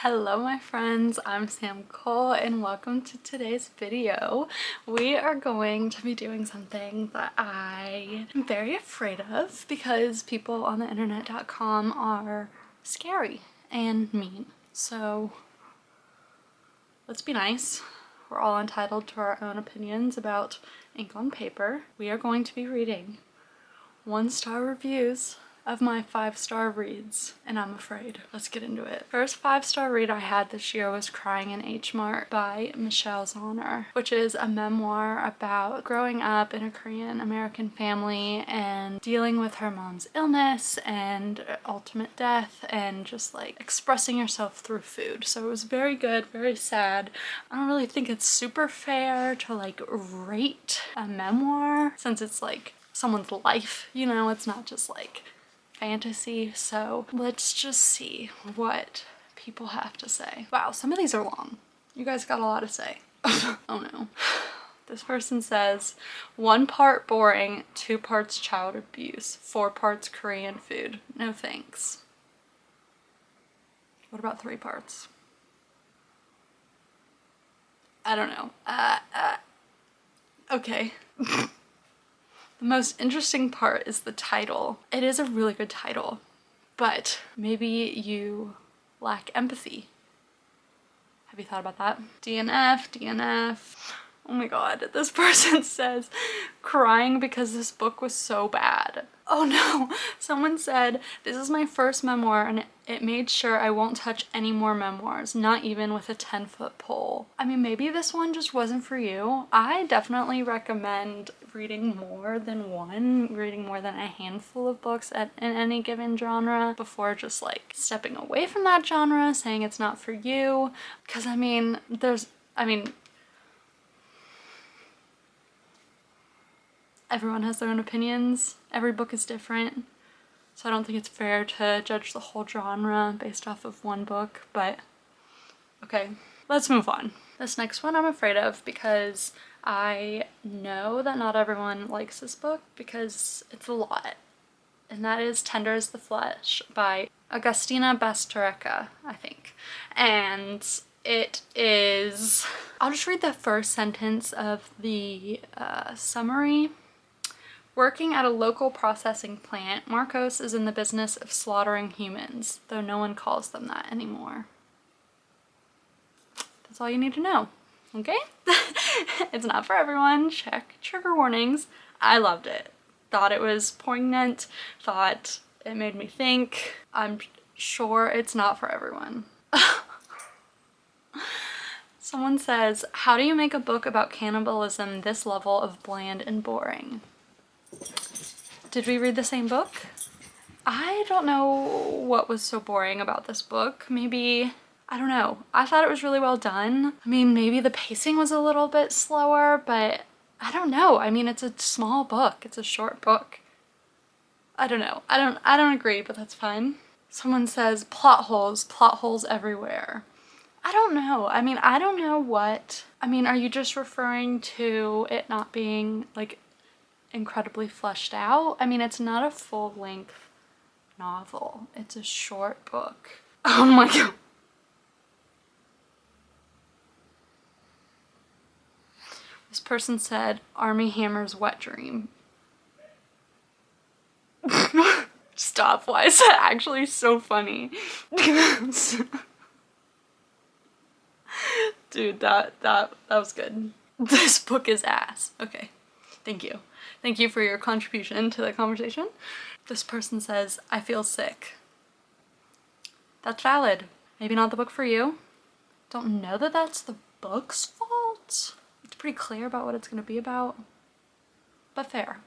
Hello my friends, I'm Sam Cole and welcome to today's video. We are going to be doing something that I am very afraid of because people on the internet.com are scary and mean. So let's be nice. We're all entitled to our own opinions about ink on paper. We are going to be reading 1-star reviews of my 5-star reads, and I'm afraid. Let's get into it. First 5-star read I had this year was Crying in H Mart by Michelle Zauner, which is a memoir about growing up in a Korean American family and dealing with her mom's illness and ultimate death and just like expressing yourself through food. So it was very good, very sad. I don't really think it's super fair to like rate a memoir since it's like someone's life, you know, it's not just like fantasy. So let's just see what people have to say. Wow, some of these are long. You guys got a lot to say. Oh no. This person says 1 part boring, 2 parts child abuse, 4 parts Korean food. No thanks. What about 3 parts? I don't know. Okay. The most interesting part is the title. It is a really good title, but maybe you lack empathy. Have you thought about that? DNF, DNF. Oh my god, this person says, crying because this book was so bad. Oh no, someone said, this is my first memoir and it made sure I won't touch any more memoirs, not even with a 10-foot pole. I mean, maybe this one just wasn't for you. I definitely recommend reading more than one, reading more than a handful of books in any given genre before just like stepping away from that genre, saying it's not for you. Because I mean, everyone has their own opinions. Every book is different. So I don't think it's fair to judge the whole genre based off of one book, but okay, let's move on. This next one I'm afraid of because I know that not everyone likes this book because it's a lot. And that is Tender as the Flesh by Agustina Basterrecka, I think. And it is... I'll just read the first sentence of the summary. Working at a local processing plant, Marcos is in the business of slaughtering humans, though no one calls them that anymore. That's all you need to know, okay? It's not for everyone. Check trigger warnings. I loved it. Thought it was poignant, thought it made me think. I'm sure it's not for everyone. Someone says, how do you make a book about cannibalism this level of bland and boring? Did we read the same book? I don't know what was so boring about this book. Maybe, I don't know. I thought it was really well done. I mean, maybe the pacing was a little bit slower, but I don't know. I mean, it's a small book. It's a short book. I don't know. I don't agree, but that's fine. Someone says plot holes everywhere. I don't know. I mean, I don't know what, I mean, are you just referring to it not being like incredibly fleshed out? I mean, it's not a full-length novel. It's a short book. Oh my god. This person said, Army Hammer's wet dream. Stop, why is that actually so funny? Dude, that was good. This book is ass. Okay, thank you. Thank you for your contribution to the conversation. This person says, I feel sick. That's valid. Maybe not the book for you. Don't know that that's the book's fault. It's pretty clear about what it's going to be about. But fair.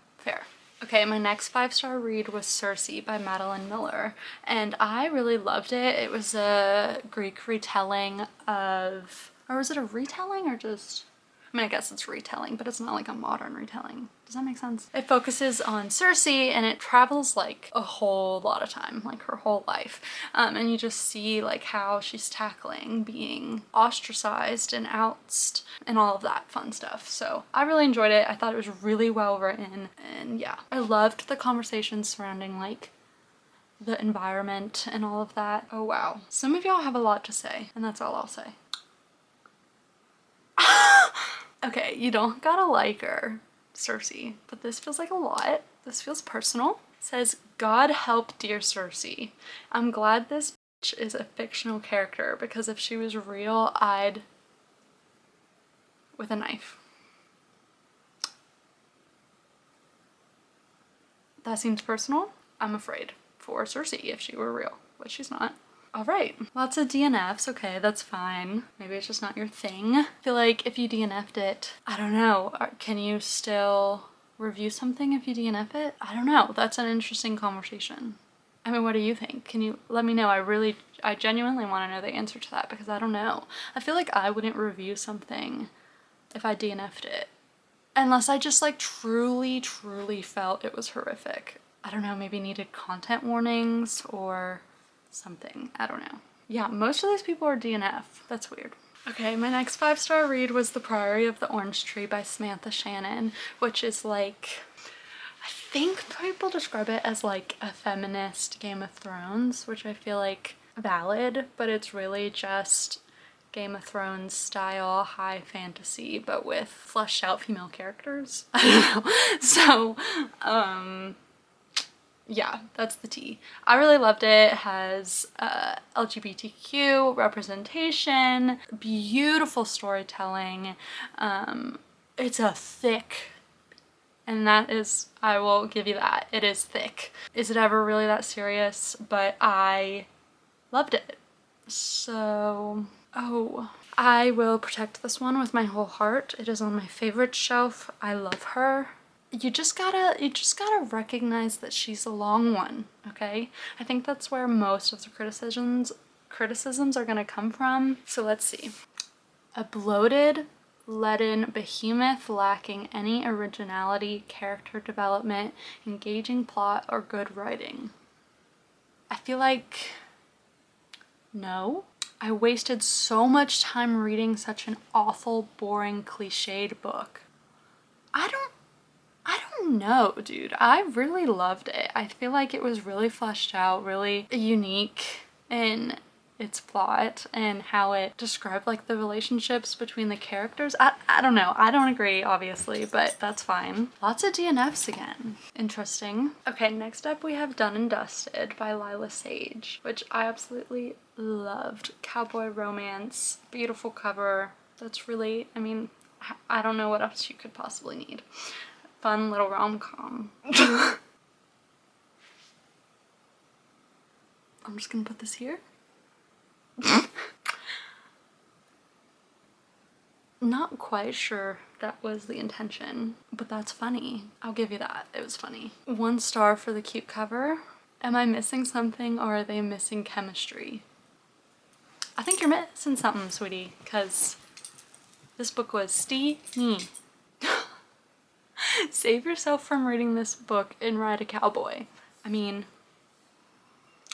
Okay, my next 5-star read was Circe by Madeline Miller, and I really loved it. It was a Greek retelling of, or was it a retelling or just, I mean, I guess it's retelling, but it's not like a modern retelling. Does that make sense? It focuses on Circe and it travels like a whole lot of time, like her whole life. And you just see like how she's tackling being ostracized and outsed and all of that fun stuff. So I really enjoyed it. I thought it was really well written, and yeah. I loved the conversations surrounding like the environment and all of that. Oh wow. Some of y'all have a lot to say, and that's all I'll say. Okay, you don't gotta like her, Cersei, but this feels like a lot. This feels personal. It says, God help dear Cersei. I'm glad this bitch is a fictional character, because if she was real, I'd with a knife. That seems personal. I'm afraid for Cersei if she were real, but she's not. All right, lots of DNFs. Okay, that's fine. Maybe it's just not your thing. I feel like if you DNF'd it, I don't know, can you still review something if you DNF it? I don't know. That's an interesting conversation. I mean, what do you think? Can you let me know? I genuinely want to know the answer to that, because I don't know. I feel like I wouldn't review something if I DNF'd it, unless I just like truly felt it was horrific. I don't know, maybe needed content warnings or something. I don't know. Yeah, most of these people are DNF. That's weird. Okay, my next 5-star read was The Priory of the Orange Tree by Samantha Shannon, which is like, I think people describe it as like a feminist Game of Thrones, which I feel like valid, but it's really just Game of Thrones style high fantasy, but with fleshed out female characters. I don't know. So, yeah, that's the tea. I really loved it. It has LGBTQ representation, beautiful storytelling. It's a thick, and that is, I will give you that. It is thick. Is it ever really that serious? But I loved it. So, oh, I will protect this one with my whole heart. It is on my favorite shelf. I love her. You just gotta recognize that she's a long one, okay? I think that's where most of the criticisms are gonna come from. So let's see. A bloated, leaden behemoth lacking any originality, character development, engaging plot, or good writing. I feel like, no. I wasted so much time reading such an awful, boring, cliched book. I don't know, dude. I really loved it. I feel like it was really fleshed out, really unique in its plot and how it described like the relationships between the characters. I don't know. I don't agree, obviously, but that's fine. Lots of DNFs again. Interesting. Okay, next up we have Done and Dusted by Lila Sage, which I absolutely loved. Cowboy romance, beautiful cover. That's really, I mean, I don't know what else you could possibly need. Fun little rom-com. I'm just gonna put this here. Not quite sure that was the intention, but that's funny. I'll give you that. It was funny. 1 star for the cute cover. Am I missing something, or are they missing chemistry? I think you're missing something, sweetie, because this book was steamy. Save yourself from reading this book and ride a cowboy. I mean,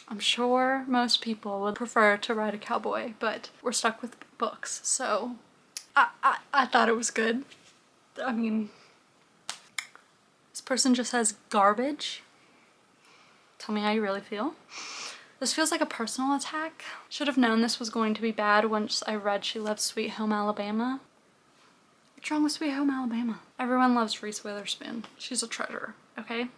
I'm sure most people would prefer to ride a cowboy, but we're stuck with books, so I thought it was good. I mean, this person just says garbage. Tell me how you really feel. This feels like a personal attack. Should have known this was going to be bad once I read She Loves Sweet Home Alabama. What's wrong with Sweet Home Alabama? Everyone loves Reese Witherspoon. She's a treasure, okay?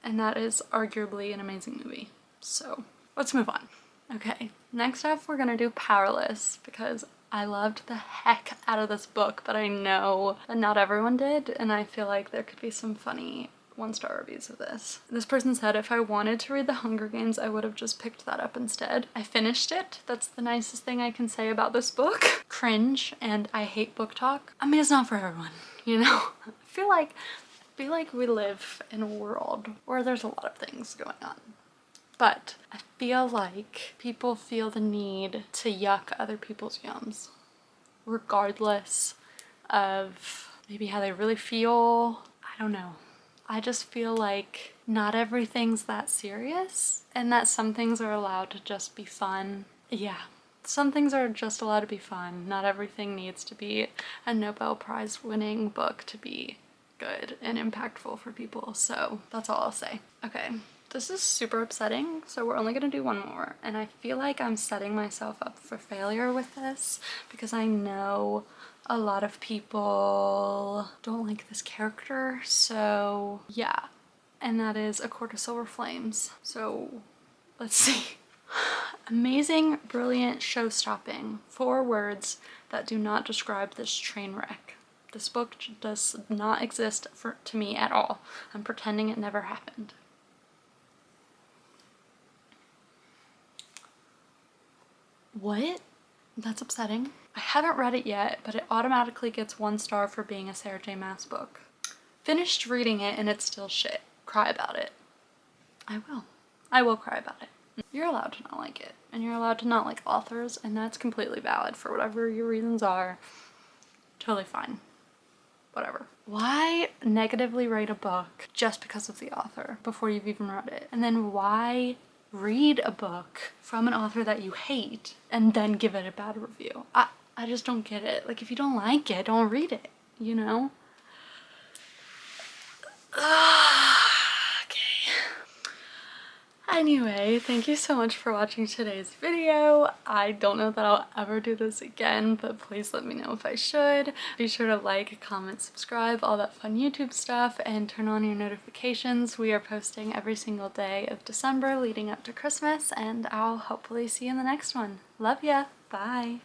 And that is arguably an amazing movie. So let's move on. Okay, next up we're gonna do Powerless, because I loved the heck out of this book, but I know that not everyone did, and I feel like there could be some funny 1-star reviews of this. This person said, if I wanted to read The Hunger Games, I would have just picked that up instead. I finished it. That's the nicest thing I can say about this book. Cringe, and I hate book talk. I mean, it's not for everyone, you know? I feel like we live in a world where there's a lot of things going on. But I feel like people feel the need to yuck other people's yums, regardless of maybe how they really feel. I don't know. I just feel like not everything's that serious, and that some things are allowed to just be fun. Yeah, some things are just allowed to be fun. Not everything needs to be a Nobel Prize winning book to be good and impactful for people. So that's all I'll say. Okay, this is super upsetting, so we're only gonna do one more, and I feel like I'm setting myself up for failure with this because I know a lot of people don't like this character, so yeah. And that is A Court of Silver Flames. So let's see. Amazing, brilliant, show-stopping. 4 words that do not describe this train wreck. This book does not exist to me at all. I'm pretending it never happened. What? That's upsetting. I haven't read it yet, but it automatically gets 1 star for being a Sarah J Maas book. Finished reading it and it's still shit. Cry about it. I will. I will cry about it. You're allowed to not like it, and you're allowed to not like authors, and that's completely valid for whatever your reasons are. Totally fine. Whatever. Why negatively rate a book just because of the author before you've even read it? And then why read a book from an author that you hate and then give it a bad review? I just don't get it. Like, if you don't like it, don't read it, you know? Anyway, thank you so much for watching today's video. I don't know that I'll ever do this again, but please let me know if I should. Be sure to like, comment, subscribe, all that fun YouTube stuff, and turn on your notifications. We are posting every single day of December leading up to Christmas, and I'll hopefully see you in the next one. Love ya! Bye!